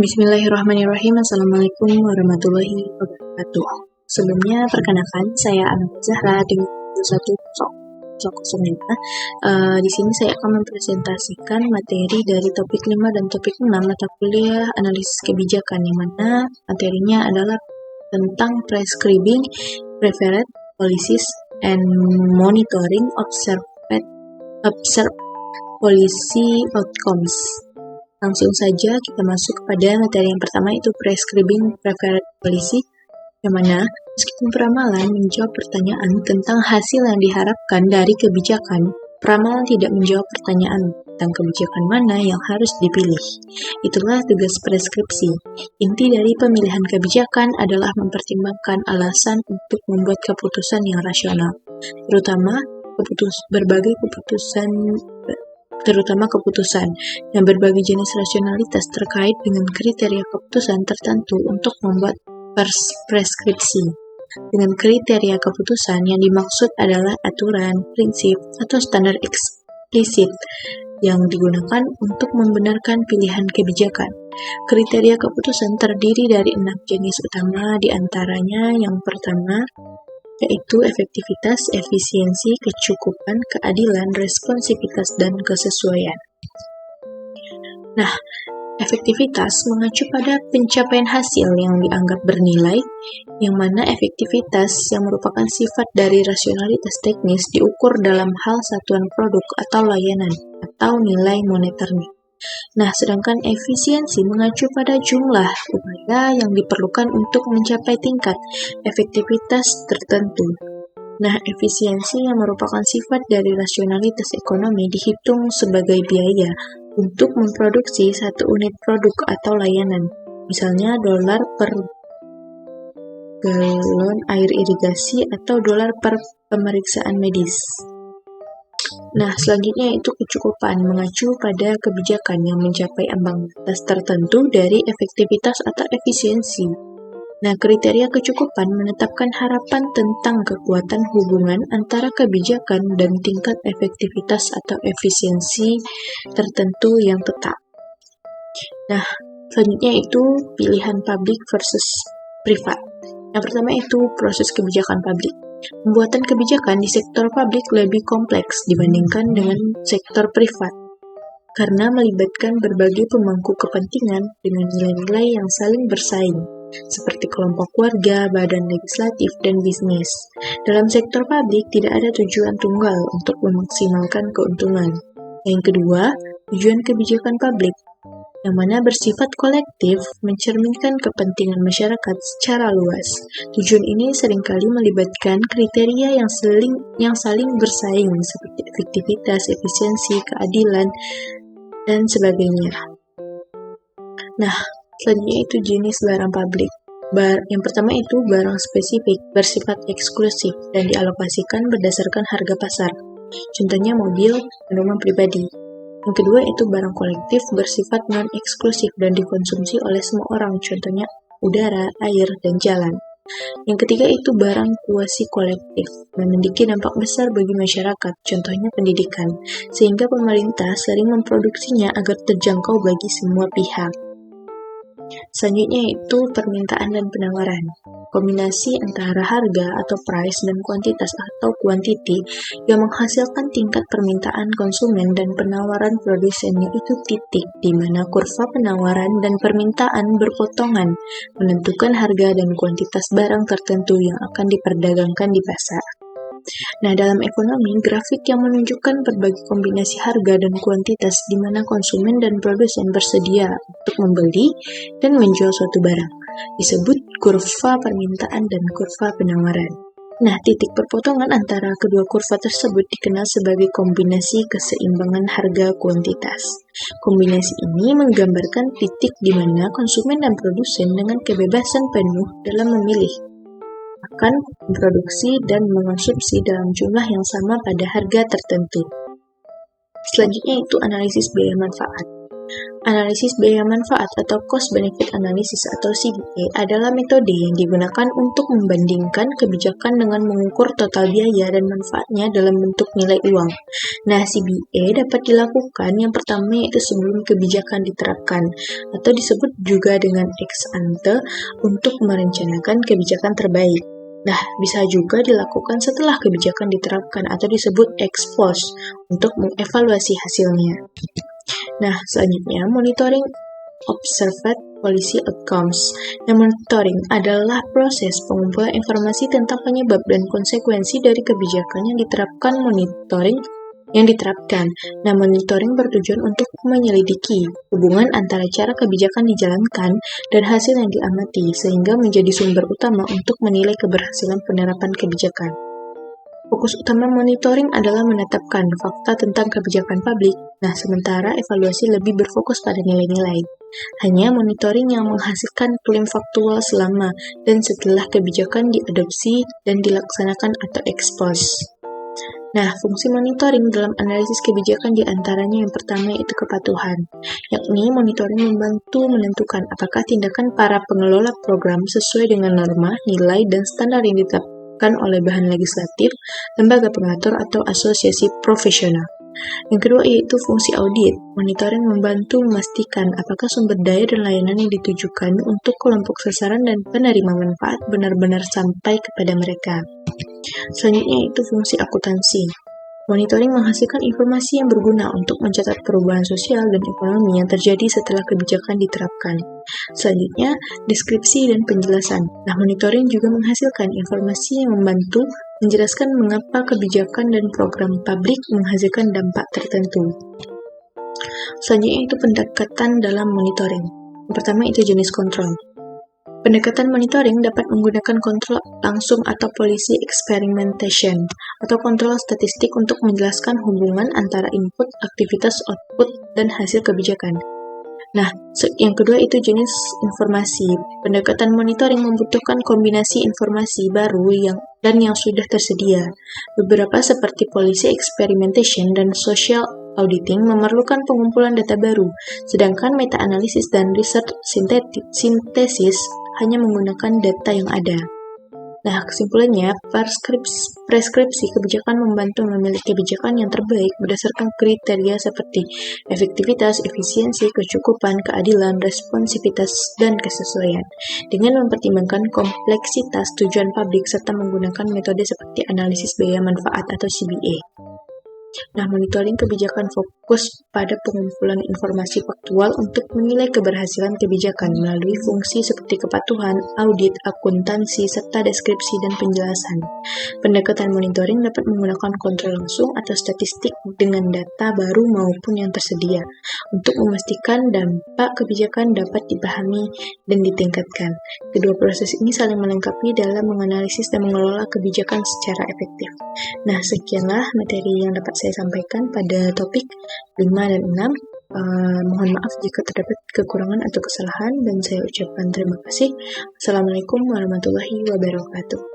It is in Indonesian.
Bismillahirrahmanirrahim. Assalamualaikum warahmatullahi wabarakatuh. Sebelumnya perkenalkan, saya Amin Zahra dengan 2105. Di sini saya akan mempresentasikan materi dari topik 5 dan topik 6 mata kuliah analisis kebijakan, yang mana materinya adalah tentang prescribing, preferred policies, and monitoring observed policy outcomes. Langsung saja kita masuk kepada materi yang pertama, yaitu prescribing preferred policy, yang mana meskipun peramalan menjawab pertanyaan tentang hasil yang diharapkan dari kebijakan, peramalan tidak menjawab pertanyaan tentang kebijakan mana yang harus dipilih. Itulah tugas preskripsi. Inti dari pemilihan kebijakan adalah mempertimbangkan alasan untuk membuat keputusan yang rasional, terutama keputusan yang berbagai jenis rasionalitas terkait dengan kriteria keputusan tertentu untuk membuat preskripsi. Dengan kriteria keputusan yang dimaksud adalah aturan, prinsip, atau standar eksplisit yang digunakan untuk membenarkan pilihan kebijakan. Kriteria keputusan terdiri dari 6 jenis utama, diantaranya yang pertama yaitu efektivitas, efisiensi, kecukupan, keadilan, responsivitas, dan kesesuaian. Nah, efektivitas mengacu pada pencapaian hasil yang dianggap bernilai, yang mana efektivitas yang merupakan sifat dari rasionalitas teknis diukur dalam hal satuan produk atau layanan, atau nilai moneternya. Nah, sedangkan efisiensi mengacu pada jumlah upaya yang diperlukan untuk mencapai tingkat efektivitas tertentu. Nah, efisiensi yang merupakan sifat dari rasionalitas ekonomi dihitung sebagai biaya untuk memproduksi satu unit produk atau layanan, misalnya dolar per galon air irigasi atau dolar per pemeriksaan medis. Nah, selanjutnya itu kecukupan, mengacu pada kebijakan yang mencapai ambang batas tertentu dari efektivitas atau efisiensi. Nah, kriteria kecukupan menetapkan harapan tentang kekuatan hubungan antara kebijakan dan tingkat efektivitas atau efisiensi tertentu yang tetap. Nah, selanjutnya itu pilihan publik versus privat. Yang pertama itu proses kebijakan publik. Pembuatan kebijakan di sektor publik lebih kompleks dibandingkan dengan sektor privat, karena melibatkan berbagai pemangku kepentingan dengan nilai-nilai yang saling bersaing, seperti kelompok warga, badan legislatif, dan bisnis. Dalam sektor publik tidak ada tujuan tunggal untuk memaksimalkan keuntungan. Yang kedua, tujuan kebijakan publik, yang mana bersifat kolektif, mencerminkan kepentingan masyarakat secara luas. Tujuan ini seringkali melibatkan kriteria yang saling bersaing seperti efektivitas, efisiensi, keadilan, dan sebagainya. Nah, selanjutnya itu jenis barang publik. Yang pertama itu barang spesifik, bersifat eksklusif, dan dialokasikan berdasarkan harga pasar. Contohnya mobil dan rumah pribadi. Yang kedua itu barang kolektif, bersifat non-eksklusif dan dikonsumsi oleh semua orang, contohnya udara, air, dan jalan. Yang ketiga itu barang kuasi kolektif, memiliki dampak besar bagi masyarakat, contohnya pendidikan, sehingga pemerintah sering memproduksinya agar terjangkau bagi semua pihak. Selanjutnya itu permintaan dan penawaran. Kombinasi antara harga atau price dan kuantitas atau quantity yang menghasilkan tingkat permintaan konsumen dan penawaran produsennya itu titik di mana kurva penawaran dan permintaan berpotongan menentukan harga dan kuantitas barang tertentu yang akan diperdagangkan di pasar. Nah, dalam ekonomi, grafik yang menunjukkan berbagai kombinasi harga dan kuantitas di mana konsumen dan produsen bersedia untuk membeli dan menjual suatu barang disebut kurva permintaan dan kurva penawaran. Nah, titik perpotongan antara kedua kurva tersebut dikenal sebagai kombinasi keseimbangan harga kuantitas. Kombinasi ini menggambarkan titik di mana konsumen dan produsen dengan kebebasan penuh dalam memilih akan memproduksi dan mengonsumsi dalam jumlah yang sama pada harga tertentu. Selanjutnya itu analisis biaya manfaat. Analisis biaya manfaat atau cost benefit analysis atau CBA adalah metode yang digunakan untuk membandingkan kebijakan dengan mengukur total biaya dan manfaatnya dalam bentuk nilai uang. Nah, CBA dapat dilakukan yang pertama yaitu sebelum kebijakan diterapkan atau disebut juga dengan ex ante untuk merencanakan kebijakan terbaik. Nah, bisa juga dilakukan setelah kebijakan diterapkan atau disebut ex post untuk mengevaluasi hasilnya. Nah, selanjutnya monitoring observed policy outcomes. Yang monitoring adalah proses pengumpulan informasi tentang penyebab dan konsekuensi dari kebijakan yang diterapkan Nah, monitoring bertujuan untuk menyelidiki hubungan antara cara kebijakan dijalankan dan hasil yang diamati, sehingga menjadi sumber utama untuk menilai keberhasilan penerapan kebijakan. Fokus utama monitoring adalah menetapkan fakta tentang kebijakan publik. Nah, sementara evaluasi lebih berfokus pada nilai-nilai. Hanya monitoring yang menghasilkan klaim faktual selama dan setelah kebijakan diadopsi dan dilaksanakan atau ex post. Nah, fungsi monitoring dalam analisis kebijakan diantaranya yang pertama yaitu kepatuhan, yakni monitoring membantu menentukan apakah tindakan para pengelola program sesuai dengan norma, nilai, dan standar yang ditetapkan oleh bahan legislatif, lembaga pengatur, atau asosiasi profesional. Yang kedua yaitu fungsi audit. Monitoring membantu memastikan apakah sumber daya dan layanan yang ditujukan untuk kelompok sasaran dan penerima manfaat benar-benar sampai kepada mereka. Selanjutnya yaitu fungsi akuntansi. Monitoring menghasilkan informasi yang berguna untuk mencatat perubahan sosial dan ekonomi yang terjadi setelah kebijakan diterapkan. Selanjutnya, deskripsi dan penjelasan. Nah, monitoring juga menghasilkan informasi yang membantu menjelaskan mengapa kebijakan dan program publik menghasilkan dampak tertentu. Selanjutnya itu pendekatan dalam monitoring. Yang pertama itu jenis kontrol. Pendekatan monitoring dapat menggunakan kontrol langsung atau policy experimentation atau kontrol statistik untuk menjelaskan hubungan antara input, aktivitas, output, dan hasil kebijakan. Nah, yang kedua itu jenis informasi. Pendekatan monitoring membutuhkan kombinasi informasi baru yang sudah tersedia. Beberapa seperti policy experimentation dan social auditing memerlukan pengumpulan data baru, sedangkan meta-analisis dan research sintesis hanya menggunakan data yang ada. Nah, kesimpulannya, preskripsi kebijakan membantu memilih kebijakan yang terbaik berdasarkan kriteria seperti efektivitas, efisiensi, kecukupan, keadilan, responsivitas, dan kesesuaian, dengan mempertimbangkan kompleksitas tujuan publik serta menggunakan metode seperti analisis biaya manfaat atau CBA. Nah, monitoring kebijakan fokus pada pengumpulan informasi faktual untuk menilai keberhasilan kebijakan melalui fungsi seperti kepatuhan, audit, akuntansi, serta deskripsi dan penjelasan. Pendekatan monitoring dapat menggunakan kontrol langsung atau statistik dengan data baru maupun yang tersedia untuk memastikan dampak kebijakan dapat dipahami dan ditingkatkan. Kedua proses ini saling melengkapi dalam menganalisis dan mengelola kebijakan secara efektif. Nah, sekianlah materi yang dapat saya sampaikan pada topik 5 dan 6. Mohon maaf jika terdapat kekurangan atau kesalahan dan saya ucapkan terima kasih. Assalamualaikum warahmatullahi wabarakatuh.